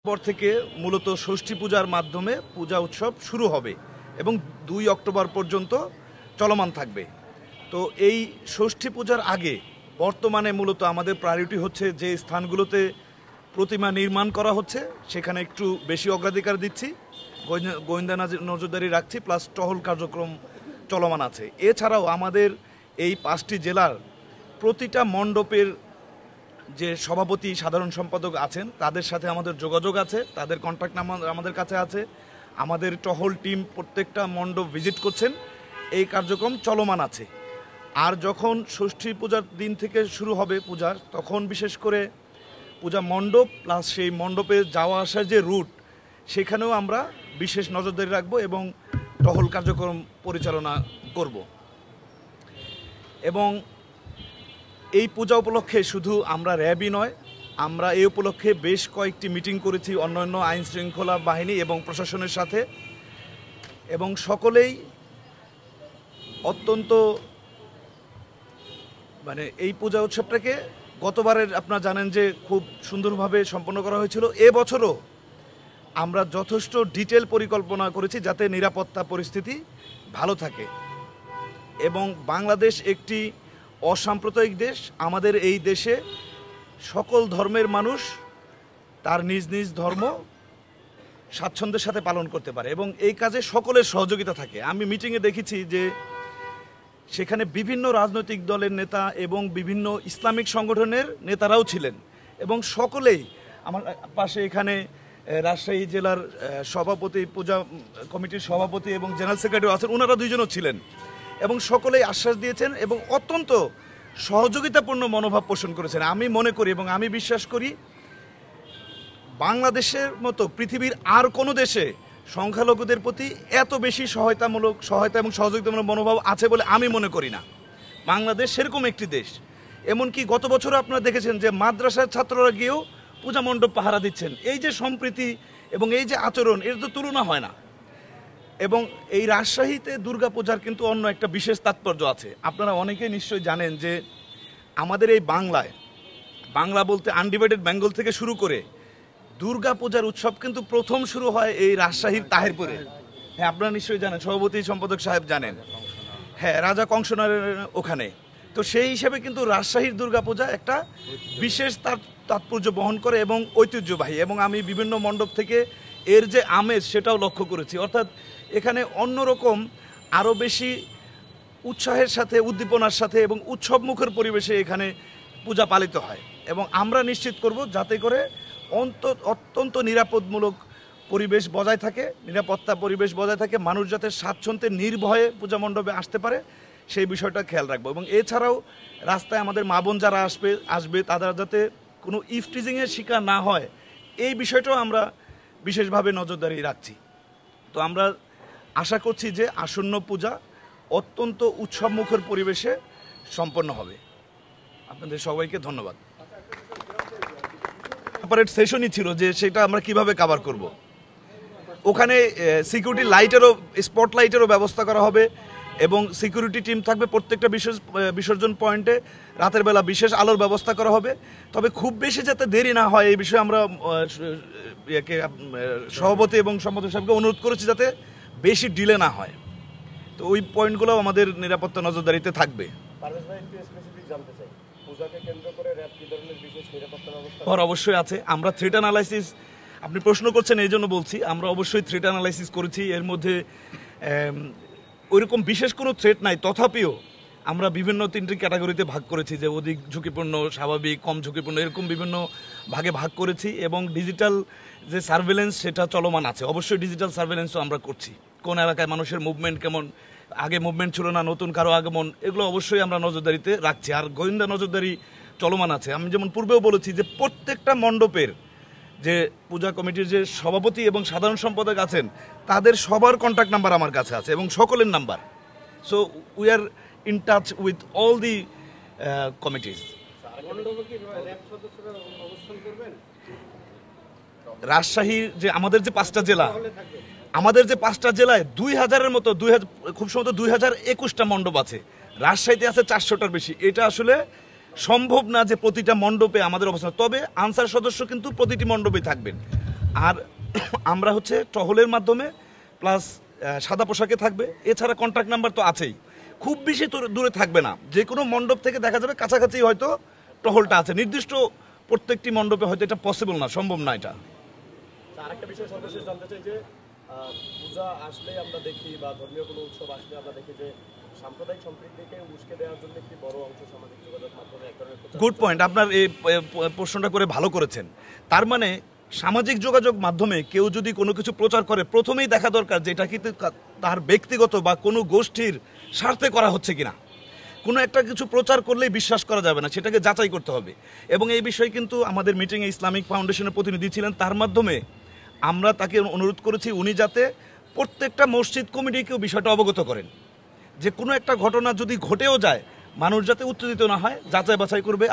পর থেকে মূলত ষষ্ঠী পূজার মাধ্যমে পূজা উৎসব শুরু হবে এবং 2 অক্টোবর পর্যন্ত চলমান থাকবে। তো এই ষষ্ঠী পূজার আগে বর্তমানে মূলত আমাদের প্রায়োরিটি হচ্ছে যে স্থানগুলোতে প্রতিমা নির্মাণ করা হচ্ছে সেখানে একটু বেশি অগ্রাধিকার দিচ্ছি, গোয়েন্দা নজরদারি রাখছি, প্লাস টহল কার্যক্রম চলমান আছে। এছাড়াও আমাদের এই 5টি জেলার প্রতিটা মণ্ডপের যে সভাপতি সাধারণ সম্পাদক আছেন তাদের সাথে আমাদের যোগাযোগ আছে, তাদের কন্ট্যাক্ট নাম্বার আমাদের কাছে আছে। আমাদের টহল টিম প্রত্যেকটা মণ্ডপ ভিজিট করছেন, এই কার্যক্রম চলমান আছে। আর যখন ষষ্ঠী পূজার দিন থেকে শুরু হবে পূজা, তখন বিশেষ করে পূজা মণ্ডপ প্লাস সেই মণ্ডপে যাওয়া আসার যে রুট সেখানেও আমরা বিশেষ নজরদারি রাখবো এবং টহল কার্যক্রম পরিচালনা করব। এবং এই পূজা উপলক্ষে শুধু আমরা র্যাবই নয়, আমরা এই উপলক্ষে বেশ কয়েকটি মিটিং করেছি অন্যান্য আইন শৃঙ্খলা বাহিনী এবং প্রশাসনের সাথে, এবং সকলেই অত্যন্ত এই পূজা উৎসবটাকে গতবারের আপনারা জানেন যে খুব সুন্দরভাবে সম্পন্ন করা হয়েছিল। এবছরও আমরা যথেষ্ট ডিটেল পরিকল্পনা করেছি যাতে নিরাপত্তা পরিস্থিতি ভালো থাকে। এবং বাংলাদেশ একটি অসাম্প্রদায়িক দেশ। আমাদের এই দেশে সকল ধর্মের মানুষ তার নিজ নিজ ধর্ম স্বাচ্ছন্দ্যের সাথে পালন করতে পারে এবং এই কাজে সকলের সহযোগিতা থাকে। আমি মিটিংয়ে দেখেছি যে সেখানে বিভিন্ন রাজনৈতিক দলের নেতা এবং বিভিন্ন ইসলামিক সংগঠনের নেতারাও ছিলেন এবং সকলেই, আমার পাশে এখানে রাজশাহী জেলার সভাপতি, পূজা কমিটির সভাপতি এবং জেনারেল সেক্রেটারি আছেন, ওনারা দুইজনও ছিলেন এবং সকলেই আশ্বাস দিয়েছেন এবং অত্যন্ত সহযোগিতাপূর্ণ মনোভাব পোষণ করেছেন। আমি মনে করি এবং আমি বিশ্বাস করি বাংলাদেশের মতো পৃথিবীর আর কোনো দেশে সংখ্যালঘুদের প্রতি এত বেশি সহায়তা এবং সহযোগিতামূলক মনোভাব আছে বলে আমি মনে করি না। বাংলাদেশ সেরকম একটি দেশ। এমনকি গত বছরও আপনারা দেখেছেন যে মাদ্রাসার ছাত্ররা গিয়েও পূজা মণ্ডপ পাহারা দিচ্ছেন। এই যে সম্প্রীতি এবং এই যে আচরণ, এর তো তুলনা হয় না। এবং এই রাজশাহীতে দুর্গাপূজার কিন্তু অন্য একটা বিশেষ তাৎপর্য আছে। আপনারা অনেকেই নিশ্চয়ই জানেন যে আমাদের এই বাংলা বলতে আনডিভাইডেড বেঙ্গল থেকে শুরু করে দুর্গাপূজার উৎসব কিন্তু প্রথম শুরু হয় এই রাজশাহীর তাহেরপুরে। হ্যাঁ, আপনারা নিশ্চয়ই জানেন, সভাপতি সম্পাদক সাহেব জানেন। হ্যাঁ, রাজা কংসনারের ওখানে। তো সেই হিসেবে কিন্তু রাজশাহীর দুর্গাপূজা একটা বিশেষ তাৎপর্য বহন করে এবং ঐতিহ্যবাহী, এবং আমি বিভিন্ন মণ্ডপ থেকে এর যে আমেজ সেটাও লক্ষ্য করেছি। অর্থাৎ এখানে অন্যরকম আরও বেশি উৎসাহের সাথে, উদ্দীপনার সাথে এবং উৎসবমুখর পরিবেশে এখানে পূজা পালিত হয় এবং আমরা নিশ্চিত করব যাতে করে অত্যন্ত নিরাপদমূলক পরিবেশ বজায় থাকে, নিরাপত্তা পরিবেশ বজায় থাকে, মানুষ যাতে স্বাচ্ছন্দ্যে নির্ভয়ে পূজা মণ্ডপে আসতে পারে সেই বিষয়টা খেয়াল রাখবো। এবং এছাড়াও রাস্তায় আমাদের মা বোন যারা আসবে তারা যাতে কোনো ইফটিজিংয়ের শিকার না হয় এই বিষয়টাও আমরা বিশেষভাবে নজরদারি রাখছি। তো আমরা আশা করছি যে আসন্ন পূজা অত্যন্ত উৎসবমুখর পরিবেশে সম্পন্ন হবে। আপনাদের সবাইকে ধন্যবাদ। সেপারেট সেশনই ছিল যে সেটা আমরা কিভাবে কভার করব। ওখানে সিকিউরিটি লাইটেরও, স্পটলাইটেরও ব্যবস্থা করা হবে এবং সিকিউরিটি টিম থাকবে প্রত্যেকটা বিসর্জন পয়েন্টে। রাতের বেলা বিশেষ আলোর ব্যবস্থা করা হবে। তবে খুব বেশি যাতে দেরি না হয় এই বিষয়ে আমরা সভাপতি এবং সম্পাদক সাহেবকে অনুরোধ করেছি যাতে বেশি ডিলে না হয়। তো ওই পয়েন্টগুলো আমাদের নিরাপত্তা নজরদারিতে থাকবে। অবশ্যই আছে। আমরা থ্রেট অ্যানালাইসিস, আপনি প্রশ্ন করছেন এই জন্য বলছি, আমরা অবশ্যই থ্রেট অ্যানালাইসিস করেছি। এর মধ্যে ওইরকম বিশেষ কোনো থ্রেট নাই, তথাপিও আমরা বিভিন্ন 3টি ক্যাটাগরিতে ভাগ করেছি, যে অধিক ঝুঁকিপূর্ণ, স্বাভাবিক, কম ঝুঁকিপূর্ণ, এরকম বিভিন্ন ভাগে ভাগ করেছি। এবং ডিজিটাল যে সার্ভেলেন্স সেটা চলমান আছে। অবশ্যই ডিজিটাল সার্ভেলেন্সও আমরা করছি। কোন এলাকায় মানুষের মুভমেন্ট কেমন, আগে মুভমেন্ট ছিল না, নতুন কারো আগমন, এগুলো অবশ্যই আমরা নজরদারিতে রাখছি। আর গোয়েন্দা নজরদারি চলমান আছে। আমি যেমন পূর্বেও বলেছি যে প্রত্যেকটা মণ্ডপের যে পূজা কমিটির যে সভাপতি এবং সাধারণ সম্পাদক আছেন তাদের সবার কন্ট্যাক্ট নাম্বার আমার কাছে আছে এবং সকলের number. So we are in touch with all the committees. রাজশাহীর যে আমাদের যে 5টা জেলা, জেলায় 2000-এর মতো, খুব সম্ভবত 2021টা মণ্ডপ আছে। রাজশাহীতে আছে 400টার বেশি। এটা আসলে সম্ভব না যে প্রতিটা মণ্ডপে আমাদের অবস্থান। তবে আনসার সদস্য কিন্তু প্রতিটি মণ্ডপেই থাকবেন। আর আমরা হচ্ছে টহলের মাধ্যমে প্লাস সাদা পোশাকে থাকবে, এছাড়া কন্ট্যাক্ট নাম্বার তো আছেই, খুব বেশি দূরে থাকবে না, যে কোনো মণ্ডপ থেকে দেখা যাবে কাছাকাছি হয়তো টহলটা আছে, নির্দিষ্ট প্রত্যেকটি মণ্ডপে হয়তো এটা পসিবল না, সম্ভব না এটা। আরেকটা বিষয় সর্বশেষ জানতে চাই যে পূজা আসলে আমরা দেখি বা ধর্মীয় কোনো উৎসব আসলে আমরা দেখি যে সাম্প্রদায়িক সম্প্রীতিকে উস্কে দেওয়ার জন্য একটি বড় অংশ সামাজিক যোগাযোগ মাধ্যমে এক ধরনের গুড পয়েন্ট, আপনার এই প্রশ্নটা করে ভালো করেছেন। তার মানে সামাজিক যোগাযোগ মাধ্যমে কেউ যদি কোনো কিছু প্রচার করে, প্রথমেই দেখা দরকার যে এটা কিন্তু তার ব্যক্তিগত বা কোনো গোষ্ঠীর স্বার্থে করা হচ্ছে কিনা। কোনো একটা কিছু প্রচার করলেই বিশ্বাস করা যাবে না, সেটাকে যাচাই করতে হবে। এবং এই বিষয়ে কিন্তু আমাদের মিটিংয়ে ইসলামিক ফাউন্ডেশনের প্রতিনিধি ছিলেন, তার মাধ্যমে আমরা তাকে অনুরোধ করেছি উনি যাতে প্রত্যেকটা মসজিদ কমিটিকেও বিষয়টা অবগত করেন, যে কোনো একটা ঘটনা যদি ঘটেও যায় মানুষ যাতে উত্তেজিত না হয়, যাচাই বাছাই করবে।